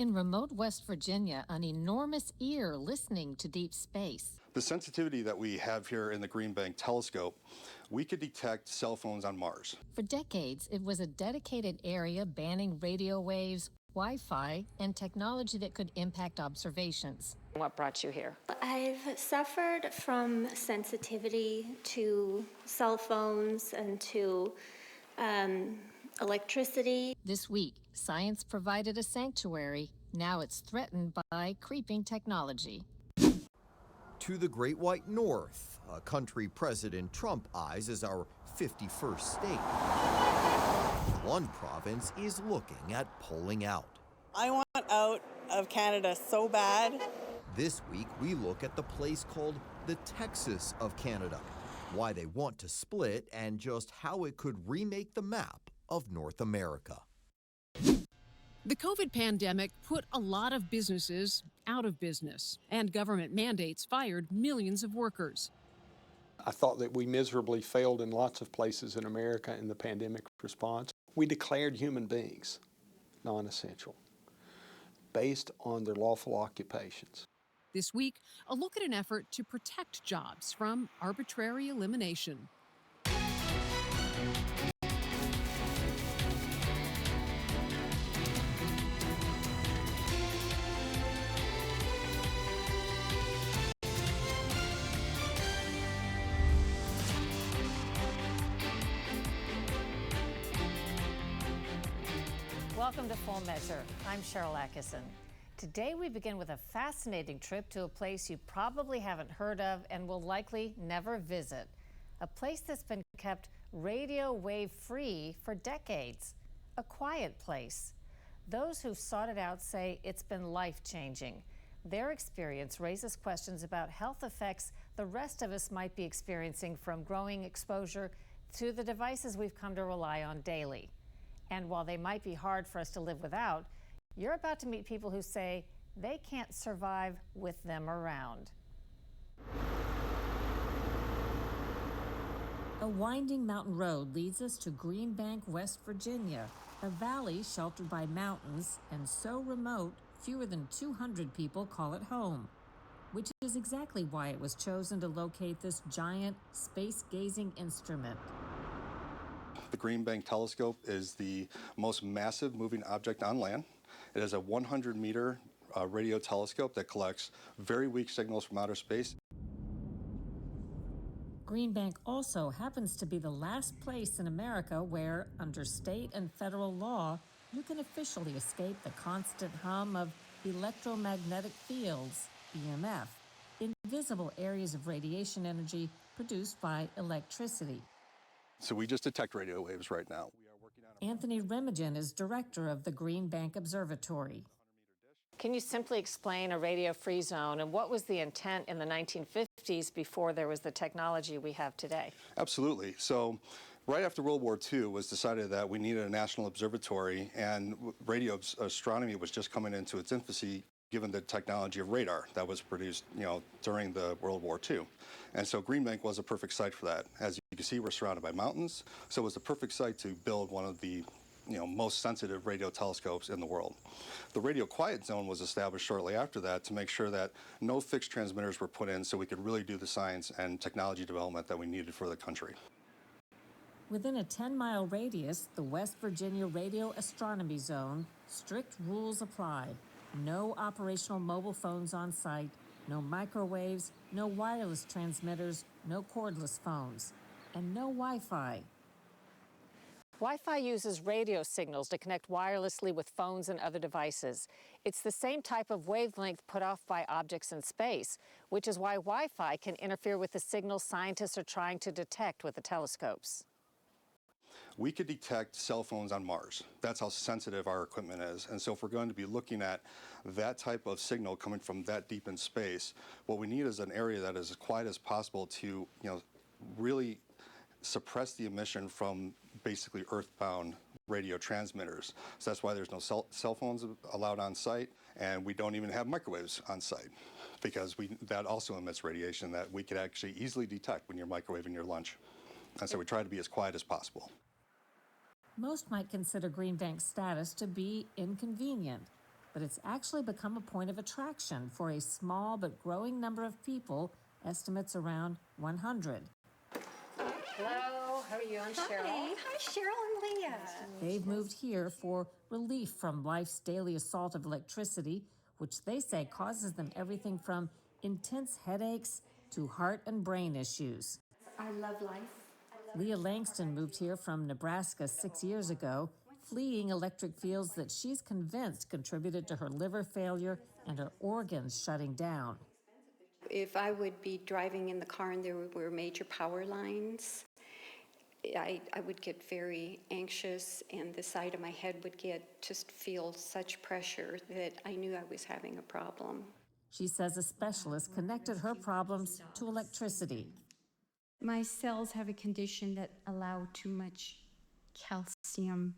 In remote West Virginia, an enormous ear listening to deep space. The sensitivity that we have here in the Green Bank telescope, we could detect cell phones on Mars. For decades, it was a dedicated area banning radio waves, Wi-Fi, and technology that could impact observations. What brought you here? I've suffered from sensitivity to cell phones and to electricity. This week, science provided a sanctuary. Now it's threatened by creeping technology. To the Great White North, a country President Trump eyes as our 51st state. One province is looking at pulling out. I want out of Canada so bad. This week, we look at the place called the Texas of Canada, why they want to split, and just how it could remake the map of North America. The COVID pandemic put a lot of businesses out of business, and government mandates fired millions of workers. I thought that we miserably failed in lots of places in America in the pandemic response. We declared human beings non-essential based on their lawful occupations. This week, a look at an effort to protect jobs from arbitrary elimination. Welcome to Full Measure. I'm Sharyl Attkisson. Today we begin with a fascinating trip to a place you probably haven't heard of and will likely never visit. A place that's been kept radio wave free for decades. A quiet place. Those who've sought it out say it's been life-changing. Their experience raises questions about health effects the rest of us might be experiencing from growing exposure to the devices we've come to rely on daily. And while they might be hard for us to live without, you're about to meet people who say they can't survive with them around. A winding mountain road leads us to Green Bank, West Virginia, a valley sheltered by mountains and so remote fewer than 200 people call it home, which is exactly why it was chosen to locate this giant space-gazing instrument. The Green Bank telescope is the most massive moving object on land. It is a 100-meter radio telescope that collects very weak signals from outer space. Green Bank also happens to be the last place in America where, under state and federal law, you can officially escape the constant hum of electromagnetic fields, EMF, invisible areas of radiation energy produced by electricity. So we just detect radio waves right now. Anthony Remigen is director of the Green Bank Observatory. Can you simply explain a radio-free zone and what was the intent in the 1950s before there was the technology we have today? Absolutely. So right after World War II, it was decided that we needed a national observatory, and radio astronomy was just coming into its infancy given the technology of radar that was produced, during the World War II. And so Green Bank was a perfect site for that. As you can see, we're surrounded by mountains, so it was the perfect site to build one of the most sensitive radio telescopes in the world. The radio quiet zone was established shortly after that to make sure that no fixed transmitters were put in so we could really do the science and technology development that we needed for the country. Within a 10-mile radius, the West Virginia Radio Astronomy Zone, strict rules apply. No operational mobile phones on site, no microwaves, no wireless transmitters, no cordless phones, and no Wi-Fi. Wi-Fi uses radio signals to connect wirelessly with phones and other devices. It's the same type of wavelength put off by objects in space, which is why Wi-Fi can interfere with the signals scientists are trying to detect with the telescopes. We could detect cell phones on Mars. That's how sensitive our equipment is. And so if we're going to be looking at that type of signal coming from that deep in space, what we need is an area that is as quiet as possible to, really suppress the emission from basically earthbound radio transmitters. So that's why there's no cell phones allowed on site, and we don't even have microwaves on site, because that also emits radiation that we could actually easily detect when you're microwaving your lunch. And so we try to be as quiet as possible. Most might consider Green Bank's status to be inconvenient. but it's actually become a point of attraction for a small but growing number of people, estimates around 100. Hello, how are you? I'm Cheryl. Hi, Cheryl and Leah. They've moved here for relief from life's daily assault of electricity, which they say causes them everything from intense headaches to heart and brain issues. I love life. Leah Langston moved here from Nebraska 6 years ago, fleeing electric fields that she's convinced contributed to her liver failure and her organs shutting down. If I would be driving in the car and there were major power lines, I would get very anxious, and the side of my head would just feel such pressure that I knew I was having a problem. She says a specialist connected her problems to electricity. My cells have a condition that allow too much calcium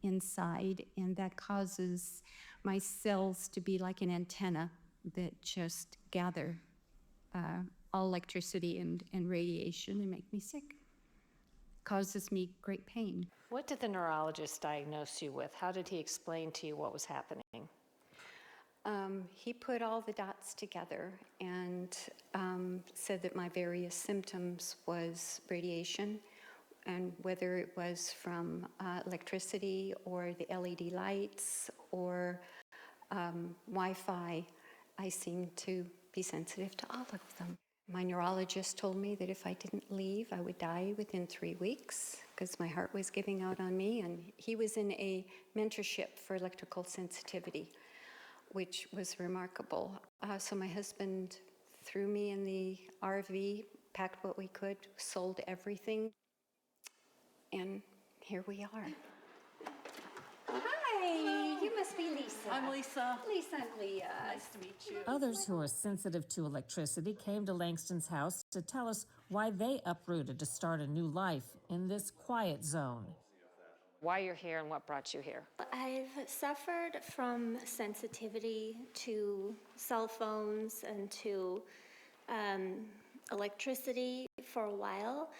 inside, and that causes my cells to be like an antenna that just gather all electricity and radiation and make me sick. Causes me great pain. What did the neurologist diagnose you with? How did he explain to you what was happening? He put all the dots together and said that my various symptoms was radiation, and whether it was from electricity or the LED lights or Wi-Fi, I seemed to be sensitive to all of them. My neurologist told me that if I didn't leave, I would die within 3 weeks because my heart was giving out on me, and he was in a mentorship for electrical sensitivity, which was remarkable. So my husband threw me in the RV, packed what we could, sold everything, and here we are. Hi, you must be Lisa. I'm Lisa. Lisa and Leah. Nice to meet you. Others who are sensitive to electricity came to Langston's house to tell us why they uprooted to start a new life in this quiet zone. Why you're here and what brought you here? I've suffered from sensitivity to cell phones and to electricity for a while.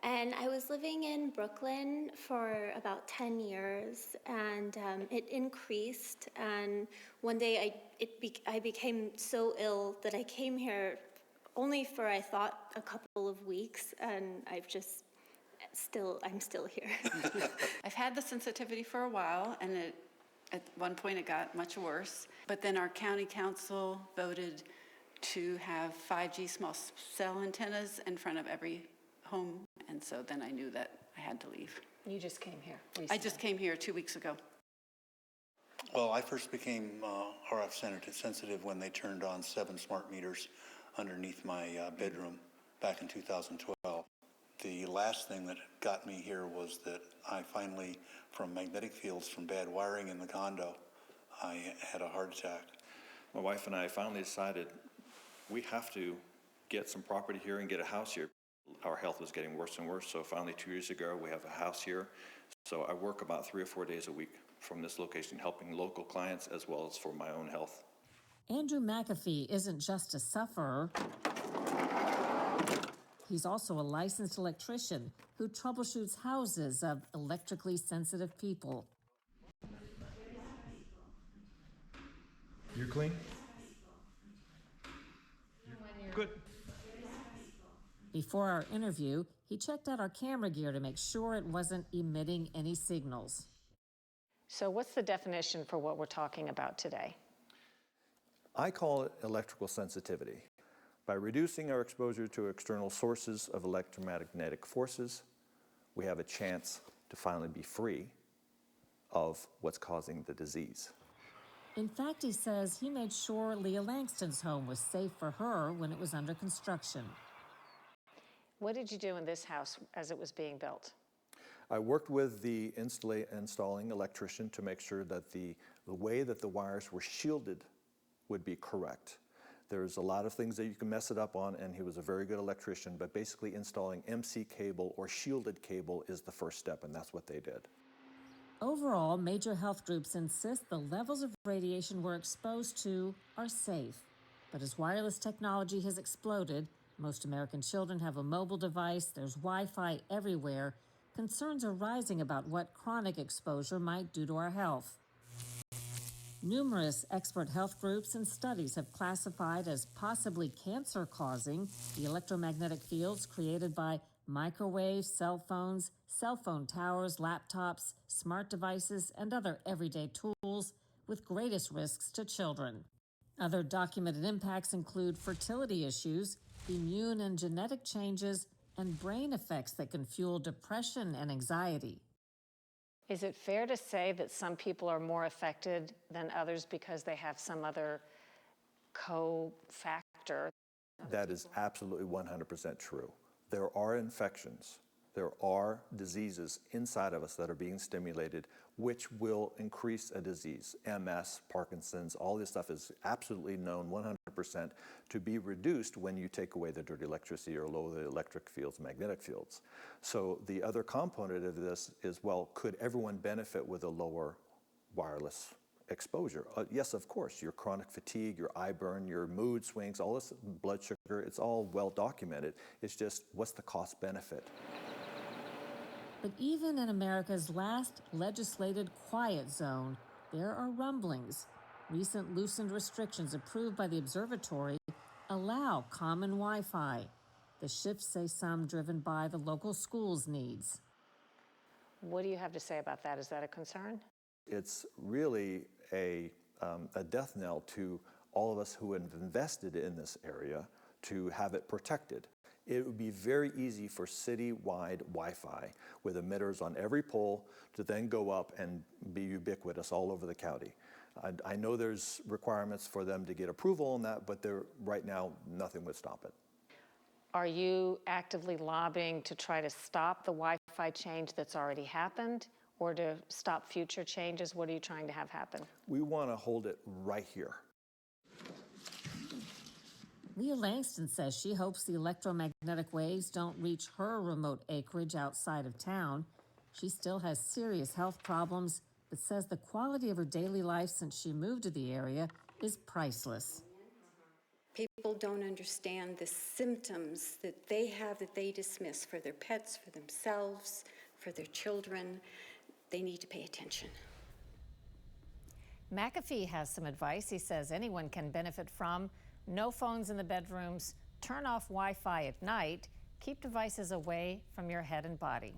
And I was living in Brooklyn for about 10 years, and it increased. And one day I became so ill that I came here only for, I thought, a couple of weeks, and I'm still here. I've had the sensitivity for a while, and at one point it got much worse. But then our county council voted to have 5G small cell antennas in front of every home, and so then I knew that I had to leave. You just came here recently. I just came here 2 weeks ago. Well, I first became RF sensitive when they turned on 7 smart meters underneath my bedroom back in 2012. The last thing that got me here was that I finally, from magnetic fields from bad wiring in the condo, I had a heart attack. My wife and I finally decided we have to get some property here and get a house here. Our health was getting worse and worse, so finally 2 years ago we have a house here. So I work about 3 or 4 days a week from this location, helping local clients as well as for my own health. Andrew McAfee isn't just a sufferer. He's also a licensed electrician who troubleshoots houses of electrically sensitive people. You're clean? Good. Before our interview, he checked out our camera gear to make sure it wasn't emitting any signals. So what's the definition for what we're talking about today? I call it electrical sensitivity. By reducing our exposure to external sources of electromagnetic forces, we have a chance to finally be free of what's causing the disease. In fact, he says he made sure Leah Langston's home was safe for her when it was under construction. What did you do in this house as it was being built? I worked with the installing electrician to make sure that the way that the wires were shielded would be correct. There's a lot of things that you can mess it up on, and he was a very good electrician, but basically installing MC cable or shielded cable is the first step, and that's what they did. Overall, major health groups insist the levels of radiation we're exposed to are safe. But as wireless technology has exploded, most American children have a mobile device, there's Wi-Fi everywhere, concerns are rising about what chronic exposure might do to our health. Numerous expert health groups and studies have classified as possibly cancer-causing the electromagnetic fields created by microwaves, cell phones, cell phone towers, laptops, smart devices, and other everyday tools with greatest risks to children. Other documented impacts include fertility issues, immune and genetic changes, and brain effects that can fuel depression and anxiety. Is it fair to say that some people are more affected than others because they have some other co-factor? That is absolutely 100% true. There are infections, there are diseases inside of us that are being stimulated, which will increase a disease. MS, Parkinson's, all this stuff is absolutely known 100% to be reduced when you take away the dirty electricity or lower the electric fields, magnetic fields. So the other component of this is, well, could everyone benefit with a lower wireless exposure? Yes, of course. Your chronic fatigue, your eye burn, your mood swings, all this blood sugar, it's all well documented. It's just, what's the cost benefit? But even in America's last legislated quiet zone, there are rumblings. Recent loosened restrictions approved by the observatory allow common Wi-Fi. The shifts say some driven by the local schools' needs. What do you have to say about that? Is that a concern? It's really a death knell to all of us who have invested in this area to have it protected. It would be very easy for city-wide Wi-Fi with emitters on every pole to then go up and be ubiquitous all over the county. I know there's requirements for them to get approval on that, but right now, nothing would stop it. Are you actively lobbying to try to stop the Wi-Fi change that's already happened, or to stop future changes? What are you trying to have happen? We want to hold it right here. Leah Langston says she hopes the electromagnetic waves don't reach her remote acreage outside of town. She still has serious health problems, but says the quality of her daily life since she moved to the area is priceless. People don't understand the symptoms that they have that they dismiss for their pets, for themselves, for their children. They need to pay attention. McAfee has some advice he says anyone can benefit from. No phones in the bedrooms, turn off Wi-Fi at night, keep devices away from your head and body.